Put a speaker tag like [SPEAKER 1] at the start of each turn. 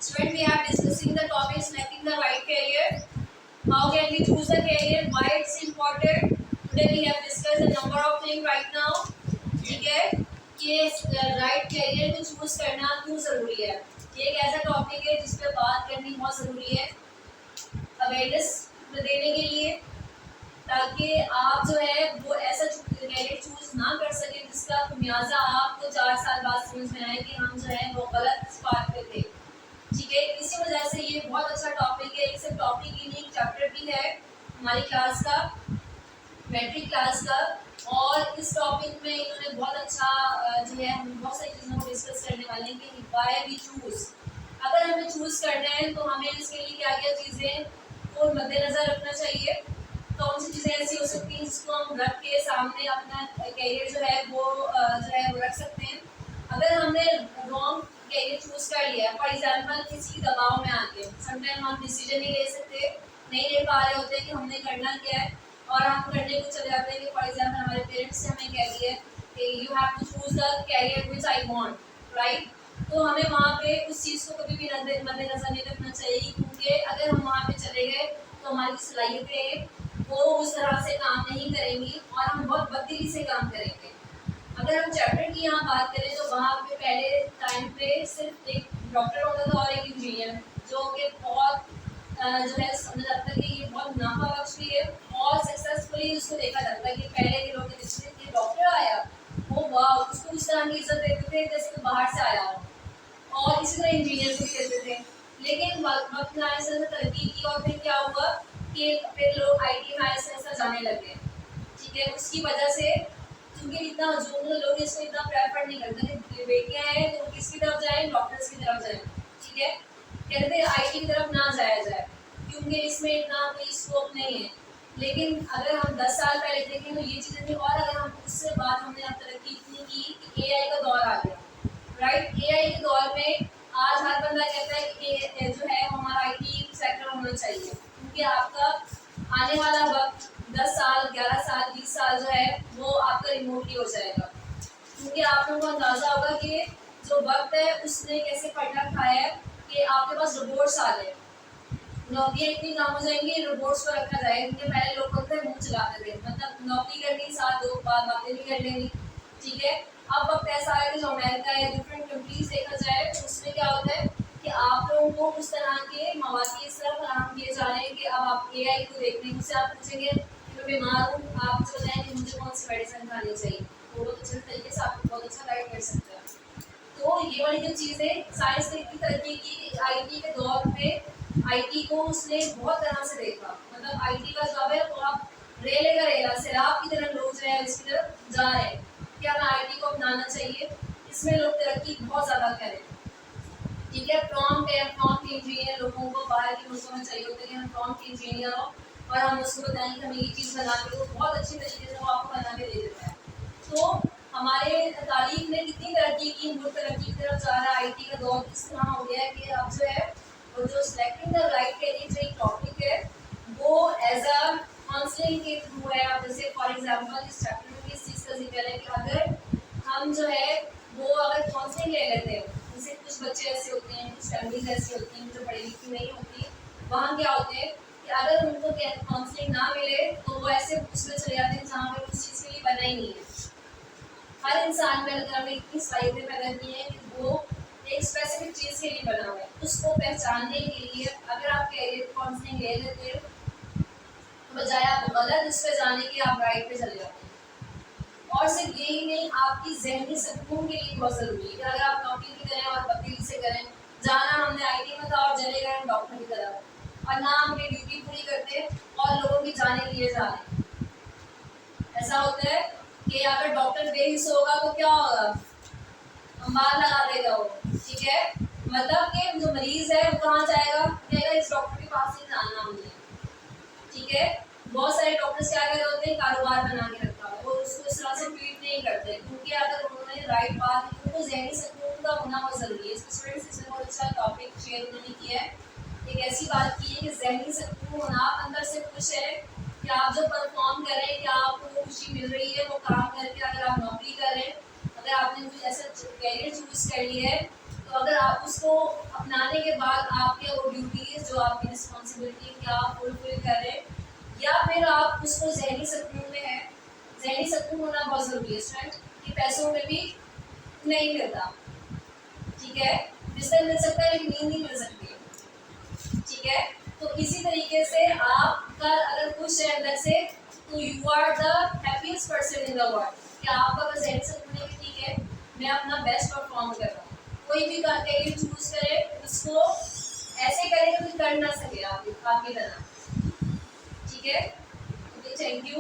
[SPEAKER 1] Student, we are discussing the topic selecting the right career. How can we choose a career? Why it's important? Today we have discussed a number of things right now. ठीक है कि right career को choose करना क्यों जरूरी है। ये एक ऐसा टॉपिक है जिस पे बात करनी बहुत जरूरी है अवेयरनेस देने के लिए, ताकि आप जो है वो ऐसा कैरियर चूज ना कर सके जिसका खुमियाजा आपको 4 साल बाद समझ में आए कि हम जो है वो गलत पाथ पे थे। ठीक है, इसी वजह से ये बहुत अच्छा टॉपिक है। इस टॉपिक के लिए एक चैप्टर भी है हमारी क्लास का, मैट्रिक क्लास का, और इस टॉपिक में इन्होंने बहुत अच्छा जो है हम बहुत सारी चीज़ों को डिस्कस करने वाले हैं कि व्हाई वी चूज। अगर हमें चूज करना है तो हमें इसके लिए क्या क्या चीज़ें को मद्देनजर रखना चाहिए, कौन सी चीज़ें ऐसी हो सकती हैं जिसको हम रख के सामने अपना कैरियर जो है वो रख सकते हैं। अगर हमने रॉन्ग कैरियर चूज कर लिया, फॉर एग्जाम्पल किसी दबाव में आके समटाइम हम डिसीजन नहीं ले सकते, नहीं ले पा रहे होते कि हमने करना क्या है, और हम करने को चले जाते हैं कि फॉर एग्जाम्पल हमारे पेरेंट्स ने हमें कह दिया कि you have to choose the career which I want, right. तो हमें वहाँ पे उस चीज़ को कभी भी मद्देनजर नहीं रखना चाहिए, क्योंकि अगर हम वहाँ पे चले गए तो हमारी सलाहियतें वो उस तरह से काम नहीं करेंगी और हम बहुत बददिली से काम करेंगे। अगर हम चैप्टर की यहाँ बात करें तो वहाँ पे पहले टाइम पे सिर्फ एक डॉक्टर होता था और एक इंजीनियर, जो कि बहुत जो है समझा जाता है कि ये बहुत मुनाफा बख्श भी है और सक्सेसफुली उसको देखा जाता है कि पहले के लोग जिससे कि डॉक्टर आया वो वाह उसको उस तरह की इज्जत देते थे जैसे कि बाहर से आया हो, और इसी तरह इंजीनियर को भी देते थे। लेकिन वक्त में ऐसा तरक्की की और फिर क्या हुआ कि फिर लोग IT में ऐसा जाने लगे। ठीक है, उसकी वजह से क्योंकि इतना जो लोग इसको इतना प्रेफर नहीं करते कि बेटियां हैं तो किसकी तरफ जाएं, डॉक्टर्स की तरफ जाएं। ठीक है, कहते हैं IT की तरफ ना जाया जाए क्योंकि इसमें इतना कोई स्कोप नहीं है। लेकिन अगर हम 10 साल पहले देखें तो ये चीज़ें थी, और अगर हम उससे बाद हमने अब तरक्की इतनी की कि AI का दौर आ गया, राइट। AI के दौर में आज हर बंदा कहता है कि जो है हमारा IT सेक्टर होना चाहिए, क्योंकि आपका आने वाला वक्त 10 साल 11 साल 20 साल जो है वो आपका रिमोटली हो जाएगा, क्योंकि आप लोगों को अंदाज़ा होगा कि जो वक्त है उसने कैसे पलटा खाया है कि आपके पास रोबोट्स आ गए, नौकरियाँ इतनी कम हो जाएंगी, रोबोट्स को रखा जाएगा। क्योंकि पहले लोग होते हैं मुँह चलाते थे, मतलब नौकरी करनी साथ दो बातें भी कर लेंगी। ठीक है, अब वक्त ऐसा है कि जो अमेरिका है डिफरेंट कंट्रीज देखा जाए तो उसमें क्या होता है कि आप लोगों को उस तरह के मौके इस तरह फराहम किए जा रहे हैं कि अब आप AI को देखने मुझसे आप पूछेंगे कि मैं बीमार हूँ, आप मुझे बताएं कि मुझे कौन सी मेडिसिन खानी चाहिए, तो वो अच्छे तरीके से आपको बहुत अच्छा गाइड कर सकता है। तो ये वाली जो चीज़ें साइंस ने इतनी तरक्की की, IT के दौर में IT को उसने बहुत तरह से देखा, मतलब IT का जॉब है वो आप रेले का रेला सैलाब की तरह लोग जो है इसकी तरफ जा रहे हैं कि हमें IT को अपनाना चाहिए। इसमें लोग तरक्की बहुत ज़्यादा करें। ठीक है, प्रॉम्प्ट इंजीनियर लोगों को बाहर के मुल्कों में चाहिए होता है कि हम प्रॉम्प्ट इंजीनियर हो और हम उसको बताएं कि हमें ये चीज़ बना के दो, बहुत अच्छी तरीके से वो आपको बना के दे देता है। तो हमारे तारीख ने कितनी तरक्की की, मुल्क तरक्की की तरफ जा रहा है। IT का दौर इस तरह हो गया है कि अब जो है वो जो सिलेक्टिंग द राइट कैरियर जो एक टॉपिक है वो एज अ काउंसलिंग के थ्रू है। अब जैसे फॉर एग्जांपल इस चैप्टर में इस चीज़ का जिक्र है कि अगर हम जो है वो अगर काउंसलिंग ले लेते हैं, जैसे कुछ बच्चे ऐसे होते हैं, कुछ फैमिलीज ऐसी होती हैं जो पढ़ी लिखी नहीं होती, वहाँ क्या होते हैं कि अगर उनको काउंसलिंग ना मिले तो वो ऐसे उसमें चले जाते हैं जहाँ पर उस चीज़ के लिए बना ही नहीं है। हर इंसान में अगर हमने इतनी सलाहियतें पैदा की हैं कि वो एक स्पेसिफिक चीज़ के लिए बना हुआ है, उसको पहचानने के लिए अगर आप कैरियर काउंसलिंग ले लेते हो तो बजाय आप गलत उस पर जाने के आप राइट पे चले जाते हैं। और सिर्फ यही नहीं, आपकी जहनी सुकून के लिए बहुत ज़रूरी है कि अगर आप नौकरी भी करें और बददिली से करें, जाना हमने IT में था और चले गए हम डॉक्टर की तरफ, और ना हम अपनी ड्यूटी पूरी करते और लोगों की जाने लिए जा रहे हैं। ऐसा होता है कि अगर डॉक्टर बेहिस होगा तो क्या होगा, अंबार लगा देगा वो। ठीक है, मतलब कि जो मरीज है वो कहाँ जाएगा, कहेगा इस डॉक्टर के पास ही जाना मुझे। ठीक है, बहुत सारे डॉक्टर्स क्या कर रहे होते हैं, कारोबार बना के रखा है, वो उसको इस तरह से ट्रीट नहीं करते, क्योंकि अगर उन्होंने राइट बात की तो जहनी सुकून का होना बहुत ज़रूरी है। स्टूडेंट्स इसमें बहुत अच्छा टॉपिक शेयर उन्होंने किया है, एक ऐसी बात की है कि जहनी सुकून होना, आप अंदर से खुश है कि आप जो परफॉर्म कर रहे हैं, क्या आपको खुशी मिल रही है वो काम करके। अगर आप नौकरी कर रहे हैं, अगर आपने कुछ ऐसा कैरियर चूज कर लिया है तो अगर आप उसको अपनाने के बाद आपके वो ड्यूटीज जो आपकी रिस्पॉन्सिबिलिटी क्या आप फुलफिल करें, या फिर आप उसको जहनी सुकून में है, जहनी सुकून होना बहुत ज़रूरी है स्टूडेंट, कि पैसों में भी नहीं मिलता, ठीक है, बिस्तर मिल सकता है लेकिन नींद नहीं मिल सकती है, ठीक है। तो इसी तरीके से आपका अगर खुश है अंदर से तो you are the happiest person in the world, कि आपका बस जहनी सुकून है कि ठीक है मैं अपना बेस्ट परफॉर्म कर रहा हूँ। कोई भी करियर चूज करे उसको ऐसे करे कि कर ना सके आपकी तरह, ठीक है। Thank you.